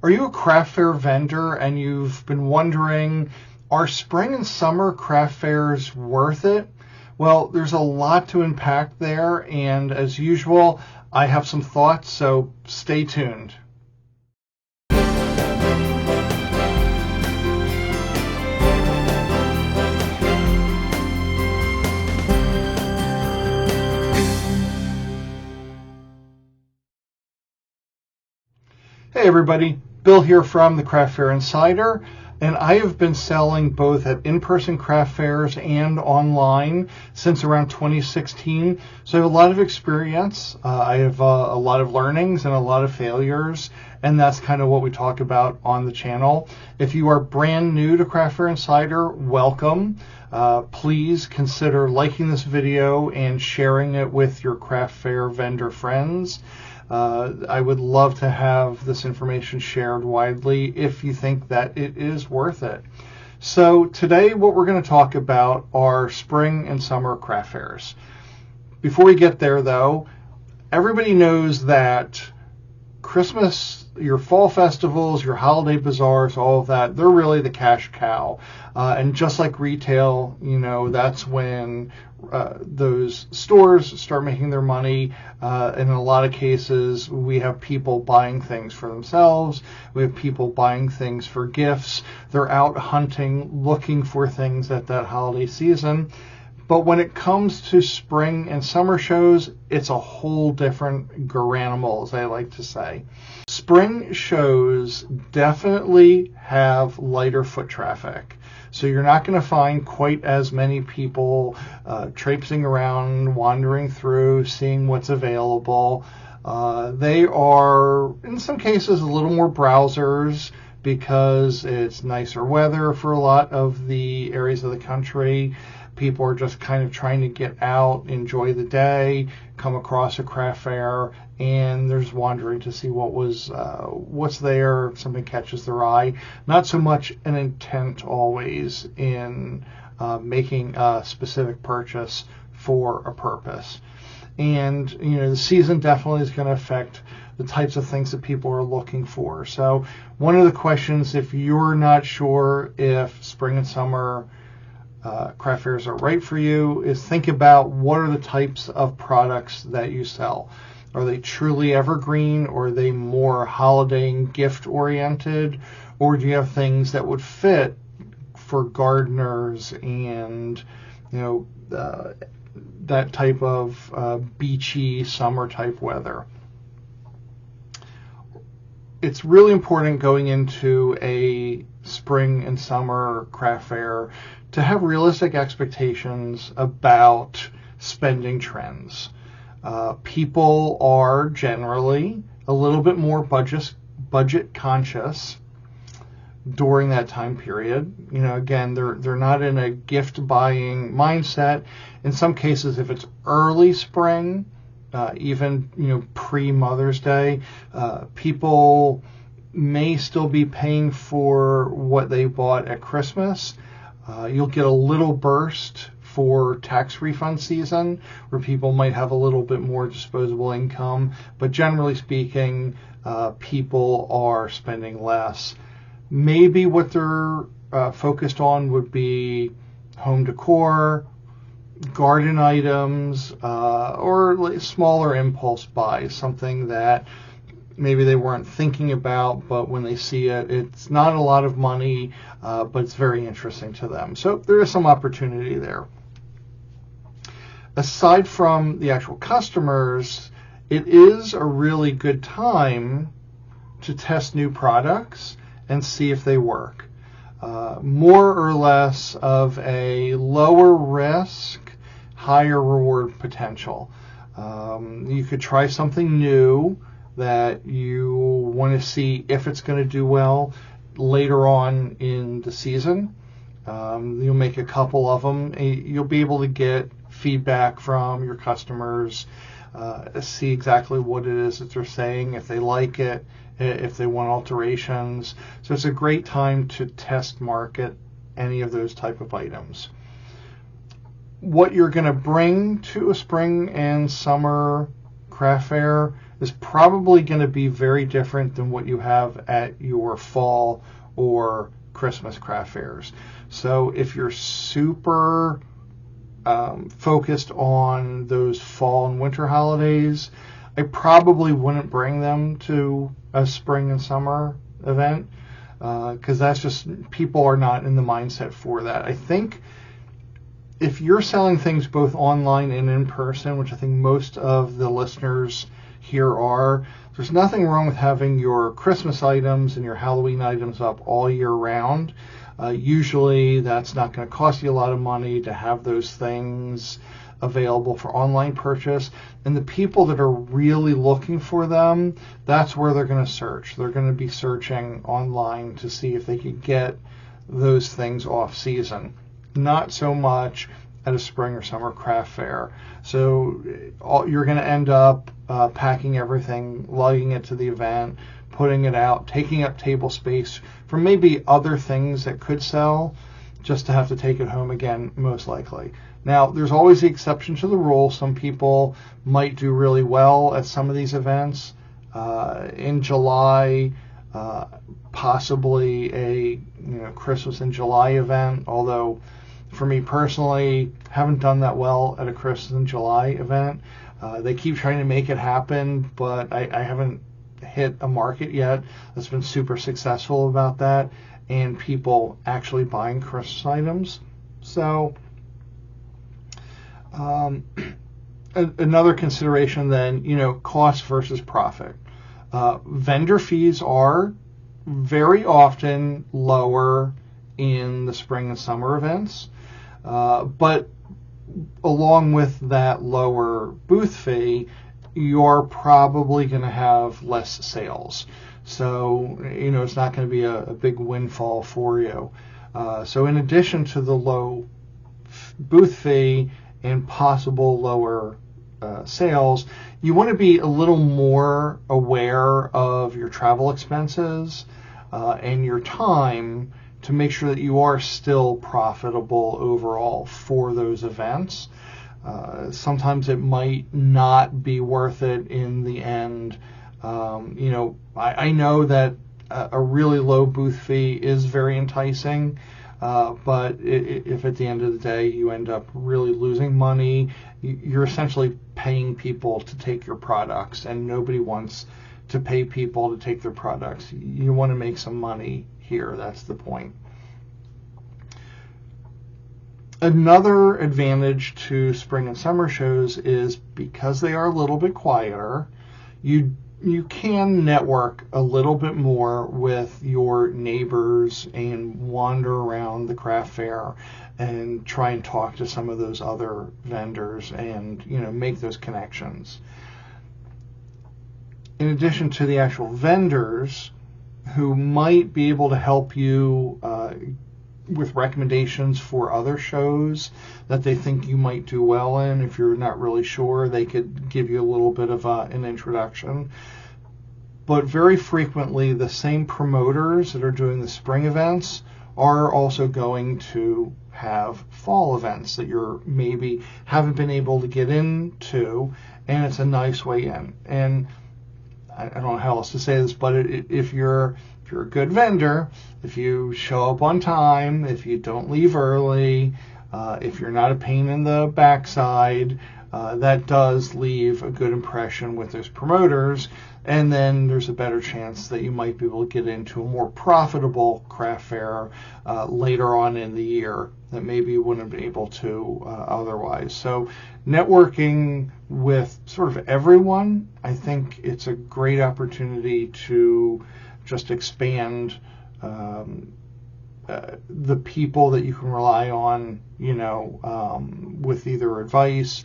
Are you a craft fair vendor and you've been wondering, are spring and summer craft fairs worth it? Well, there's a lot to unpack there, and as usual, I have some thoughts, so stay tuned. Hey everybody, Bill here from the Craft Fair Insider, and I have been selling both at in-person craft fairs and online since around 2016, so I have a lot of experience. I have a lot of learnings and a lot of failures, and that's kind of what we talk about on the channel. If you are brand new to Craft Fair Insider, welcome. Please consider liking this video and sharing it with your craft fair vendor friends. I would love to have this information shared widely if you think that it is worth it. So today what we're going to talk about are spring and summer craft fairs. Before we get there though, everybody knows that Christmas, your fall festivals, your holiday bazaars, all of that, they're really the cash cow. And just like retail, that's when those stores start making their money. In a lot of cases, we have people buying things for themselves. We have people buying things for gifts. They're out hunting, looking for things at that holiday season. But when it comes to spring and summer shows, it's a whole different garanimal, as I like to say. Spring shows definitely have lighter foot traffic. So you're not going to find quite as many people traipsing around, wandering through, seeing what's available. They are, in some cases, a little more browsers because it's nicer weather for a lot of the areas of the country. People are just kind of trying to get out, enjoy the day, come across a craft fair, and they're just wandering to see what's there, if something catches their eye. Not so much an intent always in making a specific purchase for a purpose. And the season definitely is going to affect the types of things that people are looking for. So one of the questions, if you're not sure if spring and summer craft fairs are right for you, is think about what are the types of products that you sell. Are they truly evergreen, or are they more holiday and gift oriented, or do you have things that would fit for gardeners and that type of beachy summer type weather? It's really important going into a spring and summer craft fair to have realistic expectations about spending trends. People are generally a little bit more budget conscious during that time period. Again, they're not in a gift buying mindset. In some cases, if it's early spring, even pre-Mother's Day, people may still be paying for what they bought at Christmas. You'll get a little burst for tax refund season where people might have a little bit more disposable income, but generally speaking, people are spending less. Maybe what they're focused on would be home decor, garden items, or smaller impulse buys, something that maybe they weren't thinking about, but when they see it, it's not a lot of money, but it's very interesting to them. So there is some opportunity there. Aside from the actual customers, it is a really good time to test new products and see if they work. More or less of a lower risk, higher reward potential. You could try something new that you want to see if it's going to do well later on in the season. You'll make a couple of them. You'll be able to get feedback from your customers, see exactly what it is that they're saying, if they like it, if they want alterations. So it's a great time to test market any of those type of items. What you're going to bring to a spring and summer craft fair is probably going to be very different than what you have at your fall or Christmas craft fairs. So if you're super focused on those fall and winter holidays, I probably wouldn't bring them to a spring and summer event, because that's just, people are not in the mindset for that. I think if you're selling things both online and in person, which I think most of the listeners here are, there's nothing wrong with having your Christmas items and your Halloween items up all year round. Usually that's not going to cost you a lot of money to have those things available for online purchase. And the people that are really looking for them, that's where they're going to search. They're going to be searching online to see if they could get those things off season. Not so much at a spring or summer craft fair. So you're going to end up packing everything, lugging it to the event, putting it out, taking up table space for maybe other things that could sell, just to have to take it home again, most likely. Now, there's always the exception to the rule. Some people might do really well at some of these events. In July, possibly a Christmas in July event, although for me personally, haven't done that well at a Christmas in July event. They keep trying to make it happen, but I haven't hit a market yet that's been super successful about that, and people actually buying Christmas items. So another consideration then, cost versus profit. Vendor fees are very often lower in the spring and summer events, but along with that lower booth fee, you're probably going to have less sales. So, it's not going to be a big windfall for you. So in addition to the low booth fee and possible lower sales, you want to be a little more aware of your travel expenses and your time to make sure that you are still profitable overall for those events. Sometimes it might not be worth it in the end. I know that a really low booth fee is very enticing, but if at the end of the day you end up really losing money, you're essentially paying people to take your products, and nobody wants to pay people to take their products. You want to make some money here. That's the point. Another advantage to spring and summer shows is because they are a little bit quieter, you can network a little bit more with your neighbors and wander around the craft fair and try and talk to some of those other vendors and make those connections. In addition to the actual vendors who might be able to help you with recommendations for other shows that they think you might do well in. If you're not really sure, they could give you a little bit of an introduction. But very frequently, the same promoters that are doing the spring events are also going to have fall events that you're maybe haven't been able to get into, and it's a nice way in. And I don't know how else to say this, but if you're a good vendor, if you show up on time, if you don't leave early, if you're not a pain in the backside, that does leave a good impression with those promoters, and then there's a better chance that you might be able to get into a more profitable craft fair later on in the year that maybe you wouldn't have been able to otherwise. So networking with sort of everyone, I think it's a great opportunity to just expand the people that you can rely on, with either advice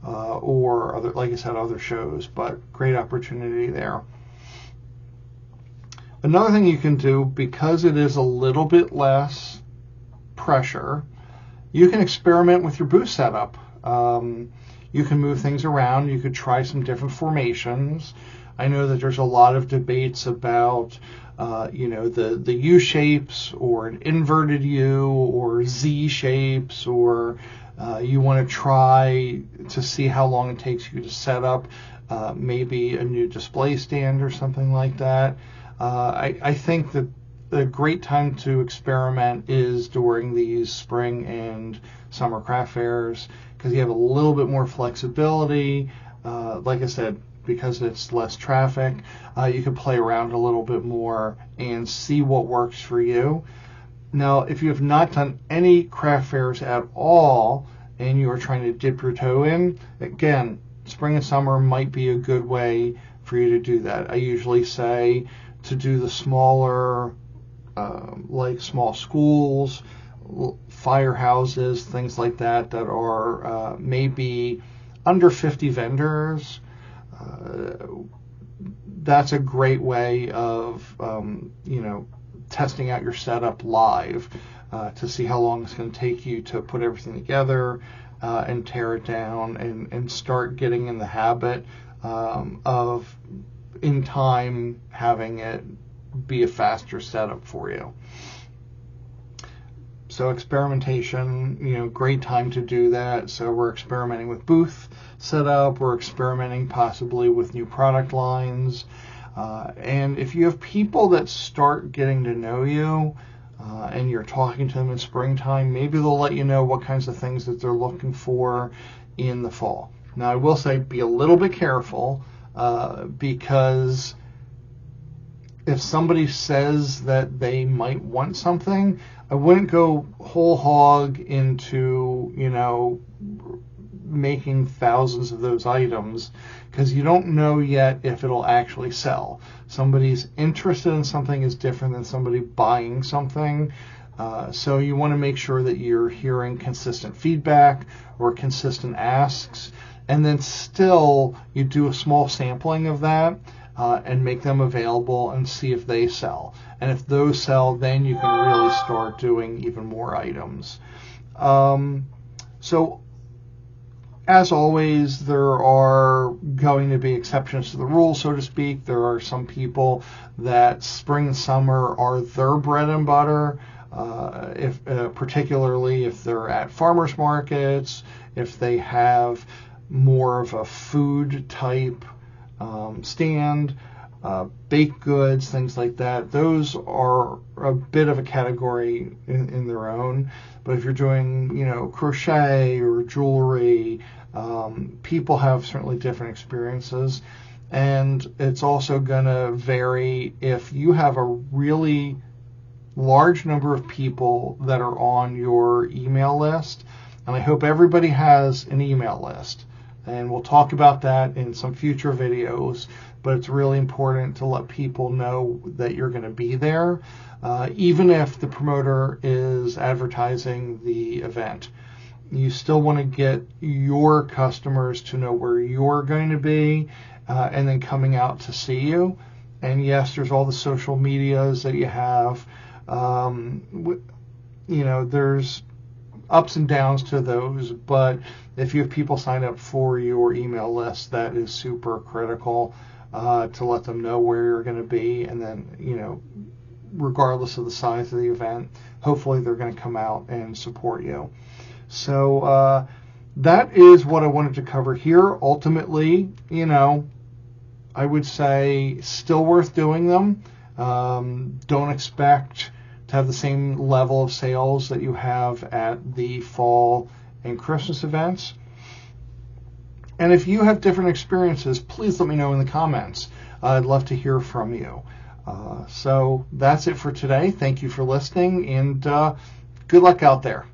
or other, like I said, other shows, but great opportunity there. Another thing you can do, because it is a little bit less pressure, you can experiment with your booth setup. You can move things around. You could try some different formations. I know that there's a lot of debates about, the U shapes or an inverted U or Z shapes, or you want to try to see how long it takes you to set up maybe a new display stand or something like that. I think that the great time to experiment is during these spring and summer craft fairs, because you have a little bit more flexibility. Like I said, because it's less traffic, you can play around a little bit more and see what works for you. Now, if you have not done any craft fairs at all and you are trying to dip your toe in, again, spring and summer might be a good way for you to do that. I usually say to do the smaller, like small schools, firehouses, things like that, that are maybe under 50 vendors. That's a great way of, testing out your setup live to see how long it's going to take you to put everything together and tear it down and start getting in the habit of, in time, having it be a faster setup for you. So experimentation, great time to do that. So we're experimenting with booth setup. We're experimenting possibly with new product lines. And if you have people that start getting to know you and you're talking to them in springtime, maybe they'll let you know what kinds of things that they're looking for in the fall. Now, I will say be a little bit careful because if somebody says that they might want something, I wouldn't go whole hog into, making thousands of those items, because you don't know yet if it'll actually sell. Somebody's interested in something is different than somebody buying something. So you want to make sure that you're hearing consistent feedback or consistent asks, and then still you do a small sampling of that and make them available and see if they sell. And if those sell, then you can really start doing even more items. So as always, there are going to be exceptions to the rule, so to speak. There are some people that spring and summer are their bread and butter, particularly if they're at farmers markets, if they have more of a food type stand, baked goods, things like that. Those are a bit of a category in their own. But if you're doing, crochet or jewelry, people have certainly different experiences. And it's also going to vary if you have a really large number of people that are on your email list. And I hope everybody has an email list. And we'll talk about that in some future videos. But it's really important to let people know that you're going to be there, even if the promoter is advertising the event. You still want to get your customers to know where you're going to be and then coming out to see you. And yes, there's all the social medias that you have. There's ups and downs to those, but if you have people sign up for your email list, that is super critical to let them know where you're going to be. And then, regardless of the size of the event, hopefully they're going to come out and support you. So that is what I wanted to cover here. Ultimately, I would say still worth doing them. Don't expect to have the same level of sales that you have at the fall and Christmas events. And if you have different experiences, please let me know in the comments. I'd love to hear from you. So that's it for today. Thank you for listening, and good luck out there.